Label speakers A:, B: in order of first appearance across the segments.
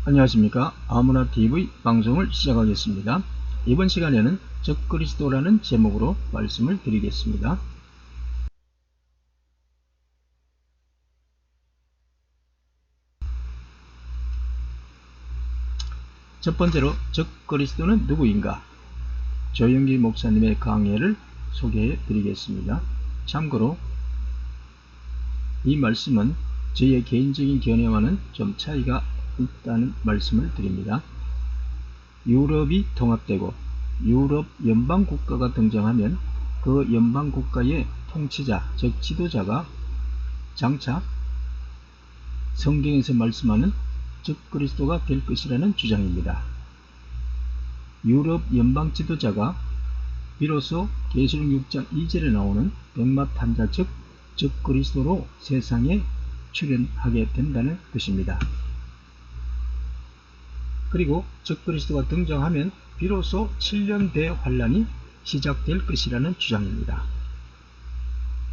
A: 안녕하십니까. 아무나TV 방송을 시작하겠습니다. 이번 시간에는 적그리스도라는 제목으로 말씀을 드리겠습니다. 첫 번째로 적그리스도는 누구인가? 조영기 목사님의 강해를 소개해 드리겠습니다. 참고로 이 말씀은 저의 개인적인 견해와는 좀 차이가 있다는 말씀을 드립니다. 유럽이 통합되고 유럽 연방국가가 등장하면 그 연방국가의 통치자, 즉 지도자가 장차 성경에서 말씀하는 적그리스도가 될 것이라는 주장입니다. 유럽 연방 지도자가 비로소 계시록 6장 2절에 나오는 백마탄자 즉 적그리스도로 세상에 출현하게 된다는 뜻입니다. 그리고 적그리스도가 등장하면 비로소 7년 대환란이 시작될 것이라는 주장입니다.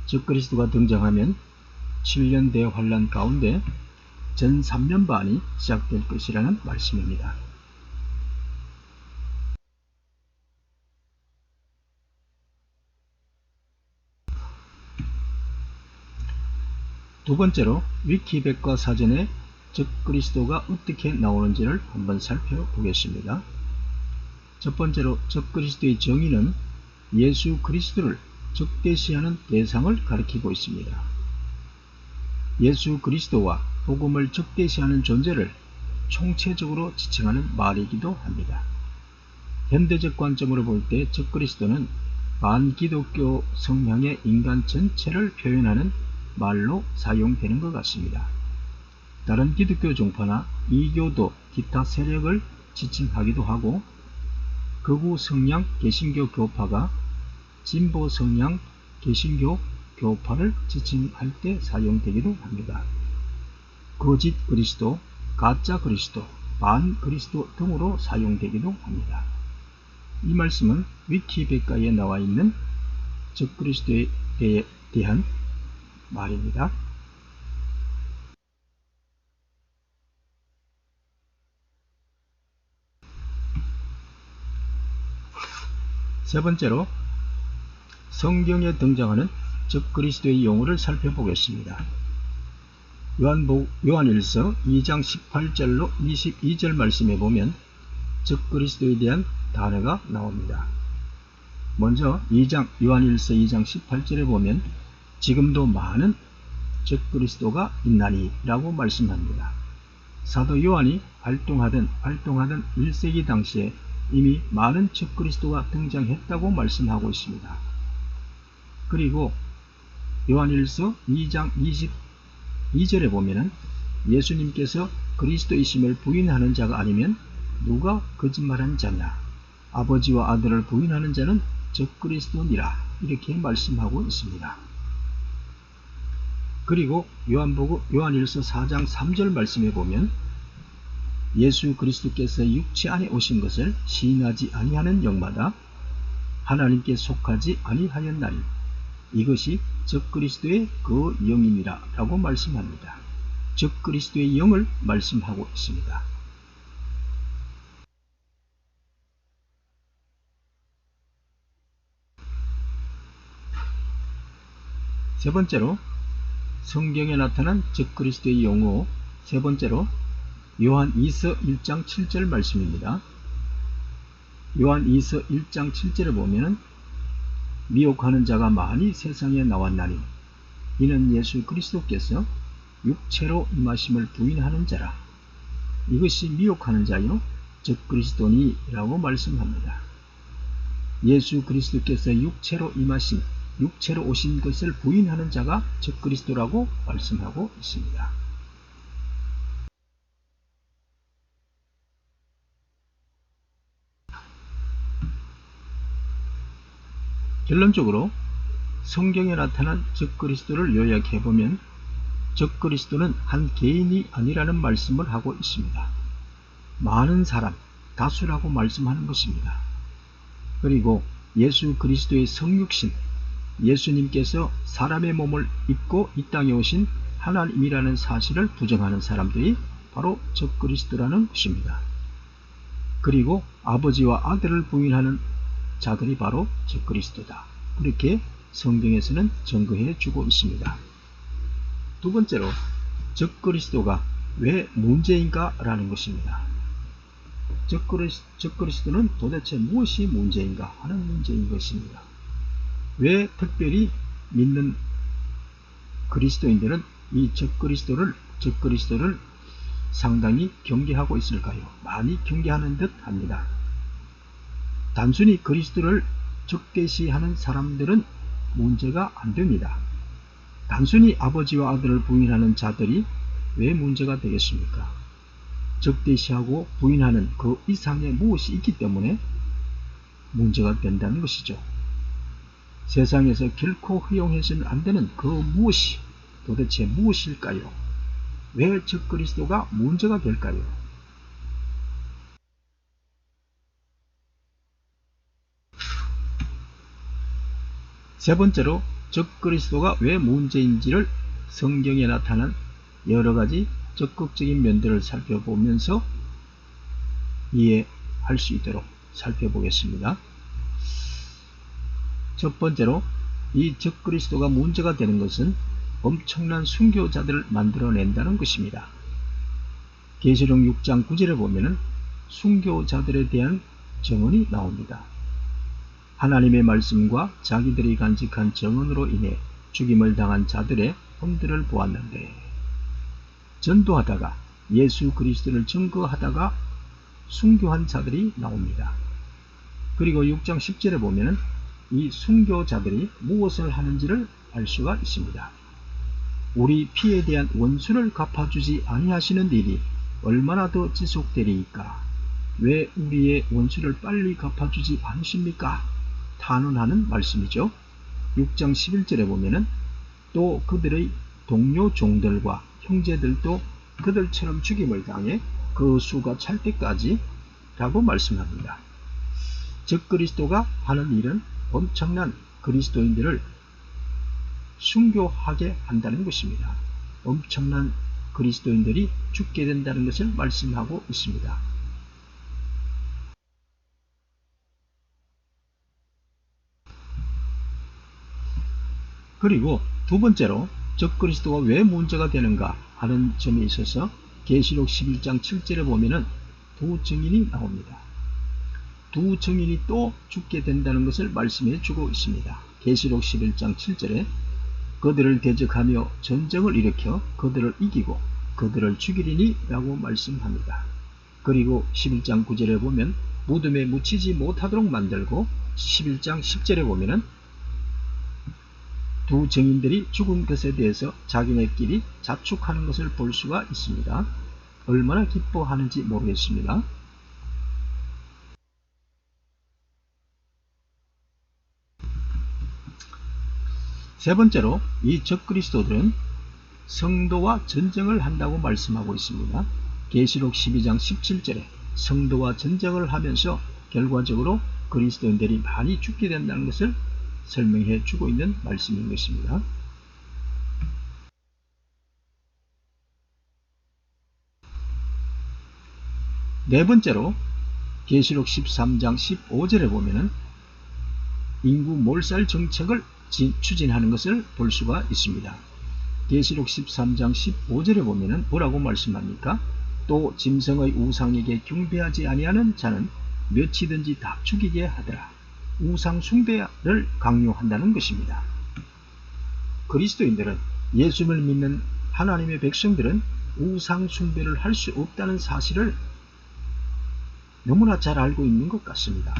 A: 적그리스도가 등장하면 7년 대환란 가운데 전 3년 반이 시작될 것이라는 말씀입니다. 두 번째로 위키백과 사전에 적그리스도가 어떻게 나오는지를 한번 살펴보겠습니다. 첫 번째로 적그리스도의 정의는 예수 그리스도를 적대시하는 대상을 가리키고 있습니다. 예수 그리스도와 복음을 적대시하는 존재를 총체적으로 지칭하는 말이기도 합니다. 현대적 관점으로 볼 때 적그리스도는 반기독교 성향의 인간 전체를 표현하는 말로 사용되는 것 같습니다. 다른 기독교 종파나 이교도 기타 세력을 지칭하기도 하고 극우 성향 개신교 교파가 진보 성향 개신교 교파를 지칭할 때 사용되기도 합니다. 거짓 그리스도, 가짜 그리스도, 반 그리스도 등으로 사용되기도 합니다. 이 말씀은 위키백과에 나와 있는 적그리스도에 대한 말입니다. 세 번째로 성경에 등장하는 적그리스도의 용어를 살펴보겠습니다. 요한일서 2장 18절로 22절 말씀에 보면 적그리스도에 대한 단어가 나옵니다. 먼저 요한일서 2장 18절에 보면 지금도 많은 적그리스도가 있나니 라고 말씀합니다. 사도 요한이 활동하던 1세기 당시에 이미 많은 적그리스도가 등장했다고 말씀하고 있습니다. 그리고 요한일서 2장 22절에 보면 예수님께서 그리스도이심을 부인하는 자가 아니면 누가 거짓말하는 자냐, 아버지와 아들을 부인하는 자는 적그리스도니라 이렇게 말씀하고 있습니다. 그리고 요한일서 4장 3절 말씀에 보면 예수 그리스도께서 육체 안에 오신 것을 시인하지 아니하는 영마다 하나님께 속하지 아니하였나니 이것이 적그리스도의 그 영이니라 라고 말씀합니다. 적그리스도의 영을 말씀하고 있습니다. 세 번째로 성경에 나타난 적그리스도의 용어 세 번째로 요한 2서 1장 7절 말씀입니다. 요한 2서 1장 7절에 보면 미혹하는 자가 많이 세상에 나왔나니 이는 예수 그리스도께서 육체로 임하심을 부인하는 자라. 이것이 미혹하는 자요 적그리스도니 라고 말씀합니다. 예수 그리스도께서 육체로 오신 것을 부인하는 자가 적그리스도라고 말씀하고 있습니다. 결론적으로 성경에 나타난 적그리스도를 요약해보면 적그리스도는 한 개인이 아니라는 말씀을 하고 있습니다. 많은 사람, 다수라고 말씀하는 것입니다. 그리고 예수 그리스도의 성육신, 예수님께서 사람의 몸을 입고 이 땅에 오신 하나님이라는 사실을 부정하는 사람들이 바로 적그리스도라는 것입니다. 그리고 아버지와 아들을 부인하는 자들이 바로 적그리스도다. 그렇게 성경에서는 증거해 주고 있습니다. 두 번째로 적그리스도가 왜 문제인가 라는 것입니다. 적그리스도는 도대체 무엇이 문제인가 하는 문제인 것입니다. 왜 특별히 믿는 그리스도인들은 이 적그리스도를 상당히 경계하고 있을까요? 많이 경계하는 듯 합니다. 단순히 그리스도를 적대시하는 사람들은 문제가 안 됩니다. 단순히 아버지와 아들을 부인하는 자들이 왜 문제가 되겠습니까? 적대시하고 부인하는 그 이상의 무엇이 있기 때문에 문제가 된다는 것이죠. 세상에서 결코 허용해서는 안 되는 그 무엇이 도대체 무엇일까요? 왜 적그리스도가 문제가 될까요? 세 번째로 적그리스도가 왜 문제인지를 성경에 나타난 여러가지 적극적인 면들을 살펴보면서 이해할 수 있도록 살펴보겠습니다. 첫 번째로 이 적그리스도가 문제가 되는 것은 엄청난 순교자들을 만들어낸다는 것입니다. 계시록 6장 9절에 보면 순교자들에 대한 증언이 나옵니다. 하나님의 말씀과 자기들이 간직한 증언으로 인해 죽임을 당한 자들의 hom들을 보았는데, 전도하다가 예수 그리스도를 증거하다가 순교한 자들이 나옵니다. 그리고 6장 10절에 보면 이 순교자들이 무엇을 하는지를 알 수가 있습니다. 우리 피에 대한 원수를 갚아주지 아니하시는 일이 얼마나 더 지속되리이까? 왜 우리의 원수를 빨리 갚아주지 않으십니까? 탄원하는 말씀이죠. 6장 11절에 보면은 또 그들의 동료 종들과 형제들도 그들처럼 죽임을 당해 그 수가 찰 때까지 라고 말씀합니다. 적그리스도가 하는 일은 엄청난 그리스도인들을 순교하게 한다는 것입니다. 엄청난 그리스도인들이 죽게 된다는 것을 말씀하고 있습니다. 그리고 두 번째로 적그리스도가 왜 문제가 되는가 하는 점에 있어서 계시록 11장 7절에 보면은 두 증인이 나옵니다. 두 증인이 또 죽게 된다는 것을 말씀해 주고 있습니다. 계시록 11장 7절에 그들을 대적하며 전쟁을 일으켜 그들을 이기고 그들을 죽이리니 라고 말씀합니다. 그리고 11장 9절에 보면 무덤에 묻히지 못하도록 만들고 11장 10절에 보면은 두 증인들이 죽은 것에 대해서 자기네끼리 자축하는 것을 볼 수가 있습니다. 얼마나 기뻐하는지 모르겠습니다. 세 번째로 이 적그리스도들은 성도와 전쟁을 한다고 말씀하고 있습니다. 계시록 12장 17절에 성도와 전쟁을 하면서 결과적으로 그리스도인들이 많이 죽게 된다는 것을 설명해 주고 있는 말씀인 것입니다. 네 번째로 계시록 13장 15절에 보면은 인구 몰살 정책을 추진하는 것을 볼 수가 있습니다. 계시록 13장 15절에 보면은 뭐라고 말씀합니까? 또 짐승의 우상에게 경배하지 아니하는 자는 몇이든지 다 죽이게 하더라. 우상 숭배를 강요한다는 것입니다. 그리스도인들은, 예수를 믿는 하나님의 백성들은 우상 숭배를 할 수 없다는 사실을 너무나 잘 알고 있는 것 같습니다.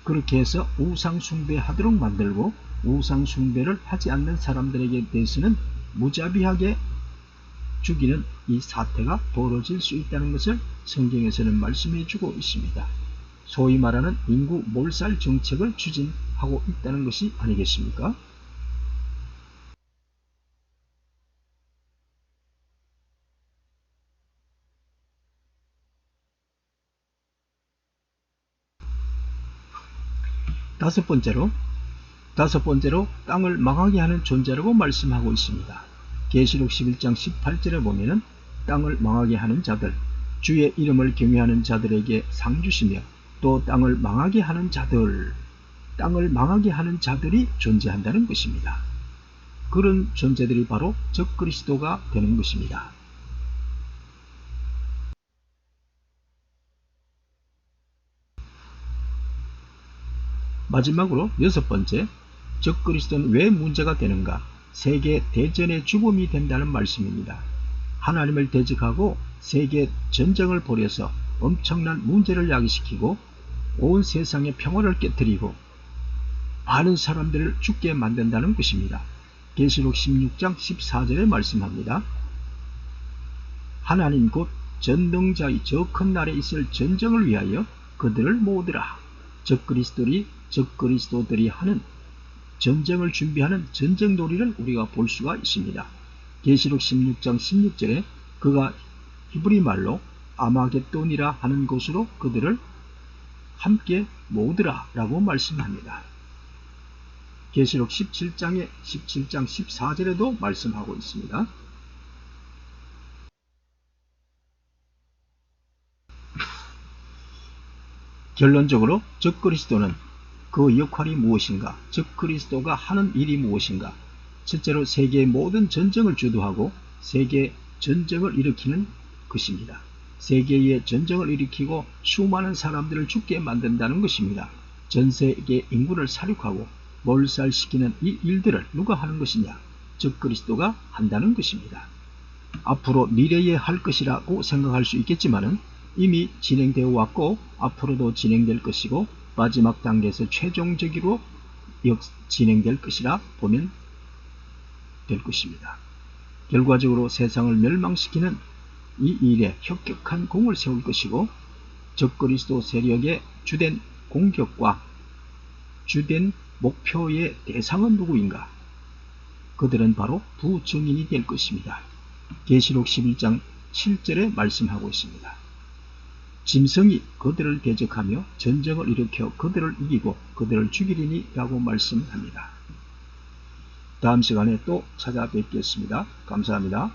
A: 그렇게 해서 우상 숭배하도록 만들고 우상 숭배를 하지 않는 사람들에게 대해서는 무자비하게 죽이는 이 사태가 벌어질 수 있다는 것을 성경에서는 말씀해 주고 있습니다. 소위 말하는 인구 몰살 정책을 추진하고 있다는 것이 아니겠습니까? 다섯 번째로 땅을 망하게 하는 존재라고 말씀하고 있습니다. 계시록 11장 18절에 보면은 땅을 망하게 하는 자들, 주의 이름을 경외하는 자들에게 상 주시며 또 땅을 망하게 하는 자들이 존재한다는 것입니다. 그런 존재들이 바로 적그리스도가 되는 것입니다. 마지막으로 6번째, 적그리스도는 왜 문제가 되는가? 세계 대전의 주범이 된다는 말씀입니다. 하나님을 대적하고 세계 전쟁을 벌여서 엄청난 문제를 야기시키고 온 세상의 평화를 깨뜨리고 많은 사람들을 죽게 만든다는 것입니다. 계시록 16장 14절에 말씀합니다. 하나님 곧 전능자의 저 큰 날에 있을 전쟁을 위하여 그들을 모으더라. 적그리스도들이 하는 전쟁을 준비하는 전쟁놀이를 우리가 볼 수가 있습니다. 계시록 16장 16절에 그가 히브리 말로 아마겟돈이라 하는 곳으로 그들을 함께 모으더라 라고 말씀합니다. 계시록 17장 14절에도 말씀하고 있습니다. 결론적으로 적그리스도는 그 역할이 무엇인가? 적그리스도가 하는 일이 무엇인가? 첫째로 세계의 모든 전쟁을 주도하고 세계 전쟁을 일으키는 것입니다. 세계의 전쟁을 일으키고 수많은 사람들을 죽게 만든다는 것입니다. 전 세계 인구를 살육하고 몰살시키는 이 일들을 누가 하는 것이냐? 적그리스도가 한다는 것입니다. 앞으로 미래에 할 것이라고 생각할 수 있겠지만 이미 진행되어 왔고 앞으로도 진행될 것이고 마지막 단계에서 최종적으로 진행될 것이라 보면 될 것입니다. 결과적으로 세상을 멸망시키는 이 일에 혁혁한 공을 세울 것이고 적그리스도 세력의 주된 공격과 주된 목표의 대상은 누구인가? 그들은 바로 부증인이 될 것입니다. 계시록 11장 7절에 말씀하고 있습니다. 짐승이 그들을 대적하며 전쟁을 일으켜 그들을 이기고 그들을 죽이리니 라고 말씀합니다. 다음 시간에 또 찾아뵙겠습니다. 감사합니다.